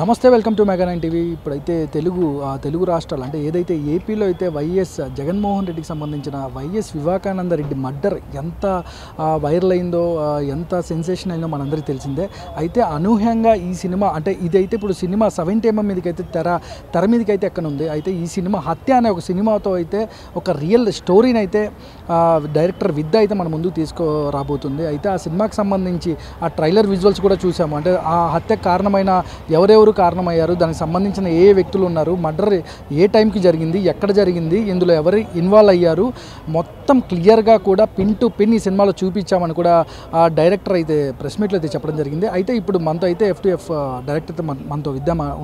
నమస్తే welcome to mega 9 TV. ఇప్పుడైతే తెలుగు రాష్ట్రాలు అంటే ఏదైతే ఏపీలో అయితే వైఎస్ జగన్మోహన్ రెడ్డికి సంబంధించిన వైఎస్ వివేకానంద రెడ్డి మర్డర్ ఎంత వైరల్ అయిందో, ఎంత సెన్సేషన్ అయిందో మనందరికీ తెలిసిందే. అయితే అనూహ్యంగా ఈ సినిమా అంటే ఇదైతే ఇప్పుడు సినిమా 70mm మీదకైతే తెర మీదకైతే ఎక్కనుంది. అయితే ఈ సినిమా హత్య అనే ఒక సినిమాతో అయితే ఒక రియల్ స్టోరీని అయితే డైరెక్టర్ విద్య అయితే మన ముందుకు తీసుకురాబోతుంది. అయితే ఆ సినిమాకి సంబంధించి ఆ ట్రైలర్ విజువల్స్ కూడా చూసాము. అంటే ఆ హత్యకు కారణమైన ఎవరెవరు కారణమయ్యారు, దానికి సంబంధించిన ఏ వ్యక్తులు ఉన్నారు, మర్డర్ ఏ టైంకి జరిగింది, ఎక్కడ జరిగింది, ఇందులో ఎవరు ఇన్వాల్వ్ అయ్యారు, మొత్తం క్లియర్గా కూడా పిన్ టు పిన్ ఈ సినిమాలో చూపించామని కూడా ఆ డైరెక్టర్ అయితే ప్రెస్ మీట్లో అయితే చెప్పడం జరిగింది. అయితే ఇప్పుడు మనతో అయితే FTF డైరెక్టర్ అయితే మనతో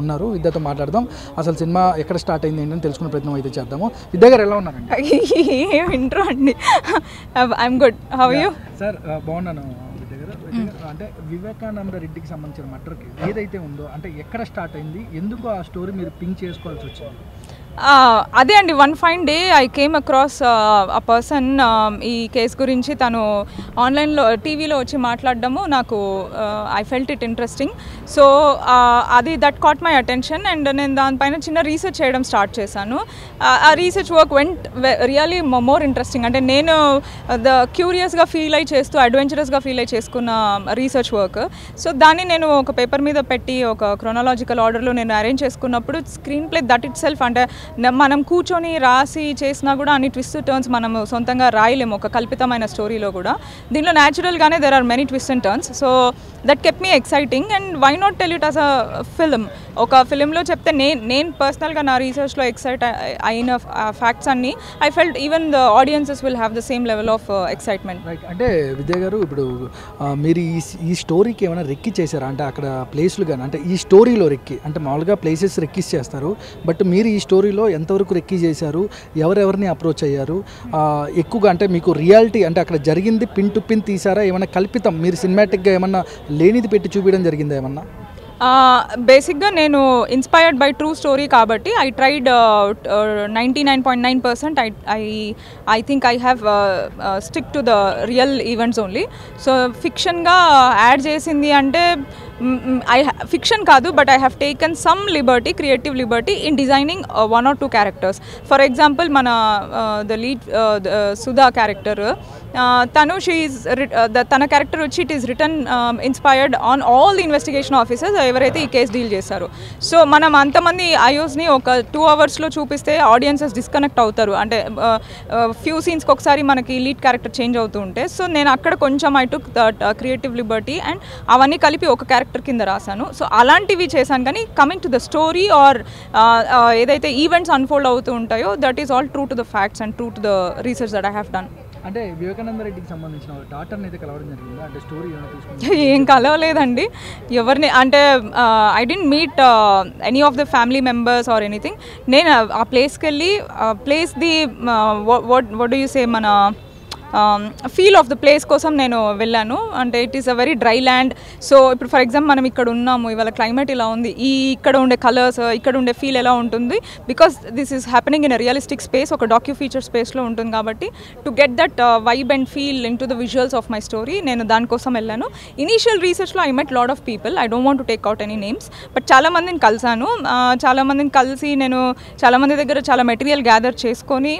ఉన్నారు. విద్యతో మాట్లాడదాం. అసలు సినిమా ఎక్కడ స్టార్ట్ అయింది ఏంటని తెలుసుకునే ప్రయత్నం అయితే చేద్దాము. విద్య గారు ఎలా ఉన్నారండి? ఇంట్రో అండి. I'm good. How are you? Sir బాగున్నాను. అంటే వివేకానంద రెడ్డికి సంబంధించిన మర్డర్కి ఏదైతే ఉందో అంటే ఎక్కడ స్టార్ట్ అయింది, ఎందుకు ఆ స్టోరీ మీరు పింక్ చేసుకోవాల్సి వచ్చింది? అదే అండి, one fine day I came across a person. ఈ కేసు గురించి తను ఆన్లైన్లో టీవీలో వచ్చి మాట్లాడడము నాకు I felt it interesting. So అది that caught my attention and నేను దానిపైన చిన్న రీసెర్చ్ చేయడం స్టార్ట్ చేశాను. ఆ research work went really more interesting. అంటే నేను క్యూరియస్గా ఫీల్ అయ్యి చేస్తూ అడ్వెంచరస్గా ఫీల్ అయ్యి చేసుకున్న రీసెర్చ్ వర్క్. సో దాన్ని నేను ఒక పేపర్ మీద పెట్టి ఒక క్రోనాలజికల్ ఆర్డర్లో నేను అరేంజ్ చేసుకున్నప్పుడు screen play that it self, అంటే మనం కూర్చొని రాసి చేసినా కూడా అన్ని ట్విస్ట్ టర్న్స్ మనం సొంతంగా రాయలేము ఒక కల్పితమైన స్టోరీలో కూడా. దీంట్లో న్యాచురల్గానే there are many twist and turns. So that kept me exciting and why not tell it as a film. ఒక ఫిలింలో చెప్తే నేను పర్సనల్గా నా రీసెర్చ్లో ఎక్సైట్ అయిన ఫ్యాక్ట్స్ అన్నీ I felt even the audiences will have the same level of excitement. అంటే విద్య గారు, ఇప్పుడు మీరు ఈ స్టోరీకి ఏమైనా రెక్కి చేశారా? అంటే అక్కడ ప్లేస్లు కానీ అంటే ఈ స్టోరీలో రెక్కి అంటే మామూలుగా ప్లేసెస్ రెక్కిస్ చేస్తారు, బట్ మీరు ఈ స్టోరీలో ఎంతవరకు రెక్కి చేశారు, ఎవరెవరిని అప్రోచ్ అయ్యారు ఎక్కువగా? అంటే మీకు రియాలిటీ అంటే అక్కడ జరిగింది పిన్ టు పిన్ తీసారా, ఏమన్నా కల్పితం మీరు సినిమాటిక్గా ఏమన్నా లేనిది పెట్టి చూపించడం జరిగిందా ఏమన్నా? బేసిక్గా నేను ఇన్స్పైర్డ్ బై ట్రూ స్టోరీ కాబట్టి I tried 99.9%. I think I have stick to the real events only. So ఫిక్షన్గా యాడ్ చేసింది అంటే ఫిక్షన్ కాదు, but I have taken some liberty, creative liberty in designing 1 or 2 characters. For example మన the lead Sudha character, తను తన character వచ్చి it is written inspired on all the investigation officers ఎవరైతే ఈ కేసు డీల్ చేశారో. సో మనం అంతమంది ఐఓస్ని ఒక 2 hours చూపిస్తే ఆడియన్సెస్ డిస్కనెక్ట్ అవుతారు. అంటే ఫ్యూ సీన్స్కి ఒకసారి మనకి లీడ్ క్యారెక్టర్ చేంజ్ అవుతూ ఉంటే, సో నేను అక్కడ కొంచెం I took that creative Liberty and అవన్నీ కలిపి ఒక క్యారెక్టర్ కింద రాశాను. సో అలాంటివి చేశాను. కానీ coming to the story or ఏదైతే ఈవెంట్స్ అన్ఫోల్డ్ అవుతూ ఉంటాయో that is all true to the facts and true to the research that I have done. అంటే వివేకానంద రెడ్డికి సంబంధించిన డాటర్ని అయితే కలవడం జరిగిందా? అంటే స్టోరీ ఏం కలవలేదండి ఎవరిని. అంటే I didn't meet any of the family members or anything. నేను ఆ ప్లేస్కి వెళ్ళి place the what do you say మన ఫీల్ ఆఫ్ ద ప్లేస్ కోసం నేను వెళ్ళాను. అంటే it is a very dry land. So ఇప్పుడు ఫర్ ఎగ్జాంపుల్ మనం ఇక్కడ ఉన్నాము, ఇవాళ క్లైమేట్ ఇలా ఉంది, ఇక్కడ ఉండే కలర్స్, ఇక్కడ ఉండే ఫీల్ ఎలా ఉంటుంది, because this is happening in a realistic space, ఒక డాక్యూ ఫీచర్ స్పేస్లో ఉంటుంది కాబట్టి to get that vibe and feel in to the visuals of my story నేను దానికోసం వెళ్ళాను. ఇనీషియల్ రీసెర్చ్లో I met lot of people, I don't want to take out any names, but చాలామందిని కలిసాను. చాలామందిని కలిసి నేను చాలామంది దగ్గర చాలా మెటీరియల్ గ్యాదర్ చేసుకొని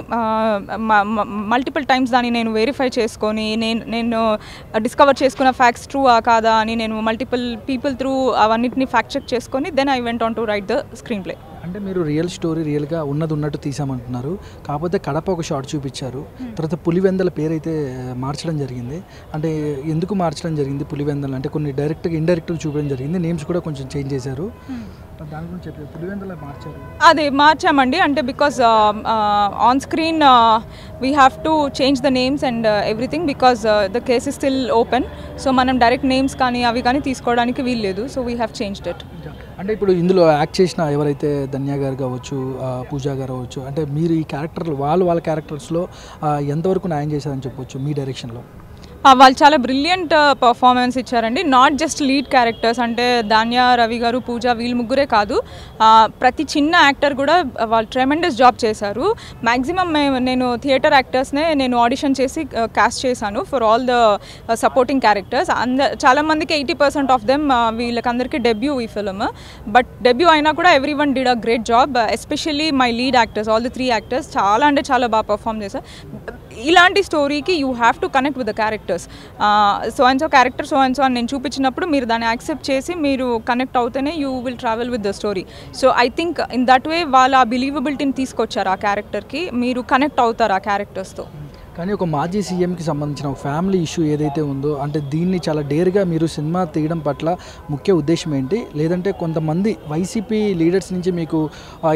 మల్టిపుల్ టైమ్స్ దాన్ని నేను వెరిఫై చేసుకొని నేను డిస్కవర్ చేసుకున్న ఫ్యాక్ట్స్ ట్రూ కాదా అని నేను మల్టిపుల్ పీపుల్ త్రూ అవన్నిటిని ఫ్యాక్ట్ చెక్ చేసుకొని then I went on to write the screenplay. అంటే మీరు రియల్ స్టోరీ రియల్గా ఉన్నట్టు తీసామంటున్నారు, కాకపోతే కడప ఒక షార్ట్ చూపించారు, తర్వాత పులివెందల పేరు అయితే మార్చడం జరిగింది. అంటే ఎందుకు మార్చడం జరిగింది పులివెందల? అంటే కొన్ని డైరెక్ట్గా ఇండైరెక్ట్గా చూపించడం జరిగింది, నేమ్స్ కూడా కొంచెం చేంజ్ చేశారు, దాని గురించి చెప్పారు. పులివెందల మార్చారు, అది మార్చామండి. అంటే because on screen we have to change the names and everything because the case is still open. So మనం డైరెక్ట్ నేమ్స్ కానీ అవి కానీ తీసుకోవడానికి వీల్లేదు. So we have changed it. అంటే ఇప్పుడు ఇందులో యాక్ట్ చేసిన ఎవరైతే ధన్య గారు కావచ్చు, పూజా గారు అవ్వచ్చు, అంటే మీరు ఈ క్యారెక్టర్లు వాళ్ళ క్యారెక్టర్స్లో ఎంతవరకు న్యాయం చేశారని చెప్పవచ్చు మీ డైరెక్షన్లో? వాళ్ళు చాలా బ్రిలియంట్ పర్ఫార్మెన్స్ ఇచ్చారండి. నాట్ జస్ట్ లీడ్ క్యారెక్టర్స్ అంటే ధాన్య, రవి గారు, పూజ వీళ్ళు ముగ్గురే కాదు, ప్రతి చిన్న యాక్టర్ కూడా వాళ్ళు ట్రెమెండస్ జాబ్ చేశారు. మ్యాక్సిమం నేను థియేటర్ యాక్టర్స్నే నేను ఆడిషన్ చేసి కాస్ట్ చేశాను for all the supporting characters. చాలామందికి 80% ఆఫ్ దెమ్ వీళ్ళకందరికీ డెబ్యూ ఈ ఫిల్మ్. బట్ డెబ్యూ అయినా కూడా every one did a great job, especially my lead actors, all the 3 actors చాలా అంటే చాలా బాగా పర్ఫామ్ చేశారు. ఇలాంటి స్టోరీకి you have to connect with the characters. So and so character so and so అని నేను చూపించినప్పుడు మీరు దాన్ని యాక్సెప్ట్ చేసి మీరు కనెక్ట్ అవుతేనే you will travel with the story. So I think in that way వాళ్ళ ఆ బిలీవబిలిటీని తీసుకొచ్చారు ఆ క్యారెక్టర్కి, మీరు కనెక్ట్ అవుతారు ఆ క్యారెక్టర్స్తో. కానీ ఒక మాజీ సీఎంకి సంబంధించిన ఒక ఫ్యామిలీ ఇష్యూ ఏదైతే ఉందో, అంటే దీన్ని చాలా డేర్గా మీరు సినిమా తీయడం పట్ల ముఖ్య ఉద్దేశం ఏంటి? లేదంటే కొంతమంది వైసీపీ లీడర్స్ నుంచి మీకు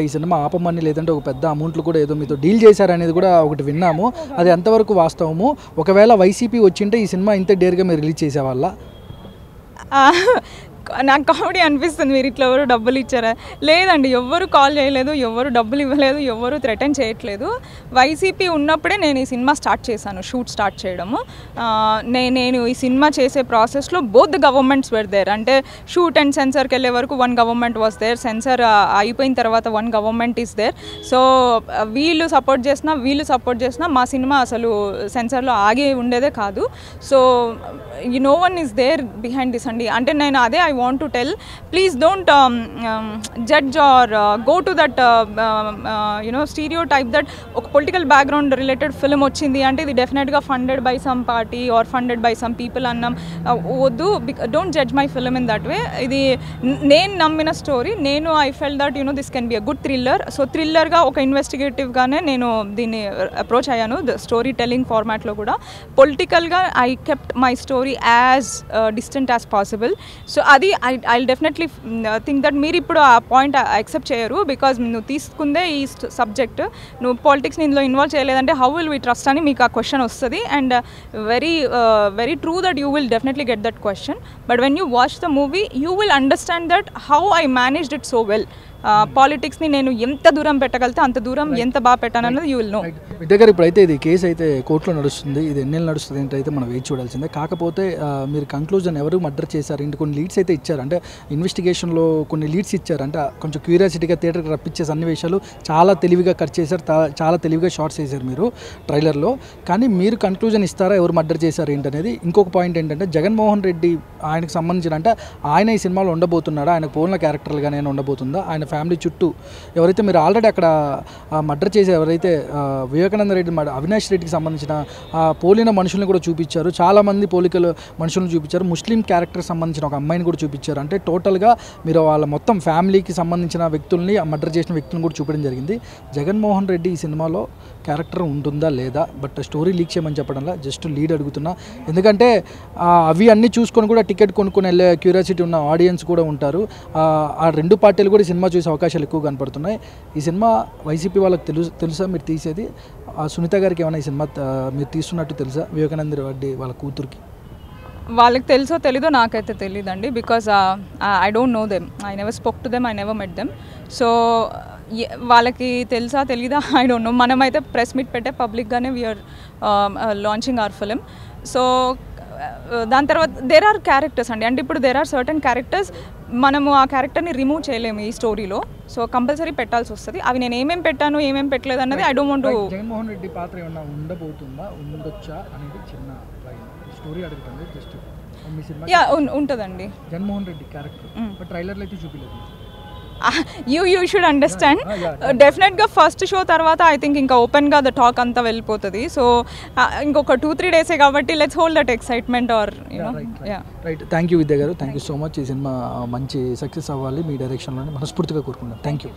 ఈ సినిమా ఆపమని, లేదంటే ఒక పెద్ద అమౌంట్లు కూడా ఏదో మీతో డీల్ చేశారనేది కూడా ఒకటి విన్నాము. అది ఎంతవరకు వాస్తవము? ఒకవేళ వైసీపీ వచ్చింటే ఈ సినిమా ఇంత డేర్గా మీరు రిలీజ్ చేసేవాళ్ళ? నాకు కామెడీ అనిపిస్తుంది, మీరు ఇట్లా ఎవరు డబ్బులు ఇచ్చారా? లేదండి, ఎవ్వరు కాల్ చేయలేదు, ఎవరు డబ్బులు ఇవ్వలేదు, ఎవరు థ్రెటన్ చేయట్లేదు. వైసీపీ ఉన్నప్పుడే నేను ఈ సినిమా స్టార్ట్ చేశాను, షూట్ స్టార్ట్ చేయడము. నేను ఈ సినిమా చేసే ప్రాసెస్లో both the governments were there. అంటే షూట్ అండ్ సెన్సర్కి వెళ్ళే వరకు 1 గవర్నమెంట్ వాస్ దేర్, సెన్సర్ అయిపోయిన తర్వాత 1 గవర్నమెంట్ ఈస్ దేర్. సో వీళ్ళు సపోర్ట్ చేసినా మా సినిమా అసలు సెన్సర్లో ఆగి ఉండేదే కాదు. So no one is there behind this అండి. అంటే నేను అదే I want to tell, please don't judge or go to that stereotype that ఒక పొలిటికల్ బ్యాక్గ్రౌండ్ రిలేటెడ్ ఫిల్మ్ వచ్చింది అంటే ఇది డెఫినెట్గా funded by some party or funded by some people అన్నాం. వద్దు, don't judge my film in that way. ఇది నేను నమ్మిన story. I felt that this can be a good thriller. So థ్రిల్లర్గా ఒక ఇన్వెస్టిగేటివ్గానే నేను దీన్ని అప్రోచ్ అయ్యాను. స్టోరీ టెల్లింగ్ ఫార్మాట్లో కూడా పొలిటికల్గా I kept my story as distant as possible. So అది ఐ డెఫినెట్లీ థింక్ దట్ మీరు ఇప్పుడు ఆ పాయింట్ యాక్సెప్ట్ చేయరు, బికాజ్ నువ్వు తీసుకుందే ఈ సబ్జెక్ట్, నువ్వు పాలిటిక్స్ని ఇందులో ఇన్వాల్వ్ చేయలేదంటే హౌ విల్ వి ట్రస్ట్ అని మీకు ఆ క్వశ్చన్ వస్తుంది. And very true that you will definitely get that question. But when you watch the movie you will understand that how I managed it so well. పాలిటిక్స్ని నేను ఎంత దూరం పెట్టగలితే అంత దూరం ఎంత బాగా పెట్టాను అన్నది యూ విల్ నో. మీ దగ్గర ఇప్పుడైతే ఇది కేసు అయితే కోర్టులో నడుస్తుంది, ఇది ఎన్నేళ్ళు నడుస్తుంది ఏంటైతే మనం వేచి చూడాల్సిందే. కాకపోతే మీరు కంక్లూజన్ ఎవరు మర్డర్ చేశారు ఇంటి కొన్ని లీడ్స్ అయితే ఇచ్చారు, అంటే ఇన్వెస్టిగేషన్లో కొన్ని లీడ్స్ ఇచ్చారు, అంటే కొంచెం క్యూరియాసిటీగా థియేటర్కి రప్పించే సన్నివేశాలు చాలా తెలివిగా కట్ చేశారు, చాలా తెలివిగా షార్ట్స్ వేశారు మీరు ట్రైలర్లో. కానీ మీరు కంక్లూజన్ ఇస్తారా ఎవరు మర్డర్ చేశారు ఏంటనేది? ఇంకొక పాయింట్ ఏంటంటే జగన్మోహన్ రెడ్డి ఆయనకు సంబంధించిన, అంటే ఆయన ఈ సినిమాలో ఉండబోతున్నాడా, ఆయన పూర్ణ క్యారెక్టర్గానే ఉండబోతుందా, ఆయన ఫ్యామిలీ చుట్టూ ఎవరైతే మీరు ఆల్రెడీ అక్కడ మర్డర్ చేసే ఎవరైతే వివేకానంద రెడ్డి అవినాష్ రెడ్డికి సంబంధించిన పోలిన మనుషుల్ని కూడా చూపించారు, చాలామంది పోలికలు మనుషులను చూపించారు, ముస్లిం క్యారెక్టర్ సంబంధించిన ఒక అమ్మాయిని కూడా చూపించారు. అంటే టోటల్గా మీరు వాళ్ళ మొత్తం ఫ్యామిలీకి సంబంధించిన వ్యక్తుల్ని, మర్డర్ చేసిన వ్యక్తులను కూడా చూపించడం జరిగింది. జగన్మోహన్ రెడ్డి ఈ సినిమాలో క్యారెక్టర్ ఉంటుందా లేదా? బట్ స్టోరీ లీక్ చేయమని చెప్పడంలో జస్ట్ లీడ్ అడుగుతున్నా, ఎందుకంటే అవి అన్నీ చూసుకొని కూడా టికెట్ కొనుక్కొని వెళ్ళే క్యూరియాసిటీ ఉన్న ఆడియన్స్ కూడా ఉంటారు. ఆ 2 పార్టీలు కూడా ఈ సినిమా చూసే అవకాశాలు ఎక్కువ కనపడుతున్నాయి. ఈ సినిమా వైసీపీ వాళ్ళకి తెలుసా మీరు తీసేది? సునీత గారికి ఏమైనా ఈ సినిమా మీరు తీస్తున్నట్టు తెలుసా? వివేకానంద రెడ్డి వాళ్ళ కూతురికి వాళ్ళకి తెలుసో తెలీదో నాకైతే తెలియదండి, because I don't know them, I never spoke to them, I never met them. So వాళ్ళకి తెలుసా తెలీదా ఐ డోంట్ నో. మనమైతే ప్రెస్ మీట్ పెట్టే పబ్లిక్గానే we're launching our film. So దాని తర్వాత దేర్ ఆర్ క్యారెక్టర్స్ అండి, అంటే ఇప్పుడు దేర్ ఆర్ సర్టన్ క్యారెక్టర్స్, మనము ఆ క్యారెక్టర్ని రిమూవ్ చేయలేము ఈ స్టోరీలో. సో కంపల్సరీ పెట్టాల్సి వస్తుంది. అవి నేను ఏమేమి పెట్టాను ఏమేమి పెట్టలేదు అన్నది I don't want to. Jaganmohan Reddy పాత్ర ఏమన్నా ఉండబోతుందా, ఉండొచ్చా అనేది చిన్న స్టోరీ అడుగుతుంది జస్ట్. యా ఉంటుందండి జగన్మోహన్ రెడ్డి క్యారెక్టర్, బట్ ట్రైలర్లో అయితే చూపించలేదు. యూ షుడ్ అండర్స్టాండ్, డెఫినెట్గా ఫస్ట్ షో తర్వాత ఐ థింక్ ఇంకా ఓపెన్గా ద టాక్ అంతా వెళ్ళిపోతుంది. సో ఇంకొక 2-3 డేసే కాబట్టి let's hold that excitement all right. Thank you Vidya garu, thank you so much. ఈ సినిమా మంచి సక్సెస్ అవ్వాలి మీ డైరెక్షన్లోనే మనస్ఫూర్తిగా కోరుకున్నాను. Thank you.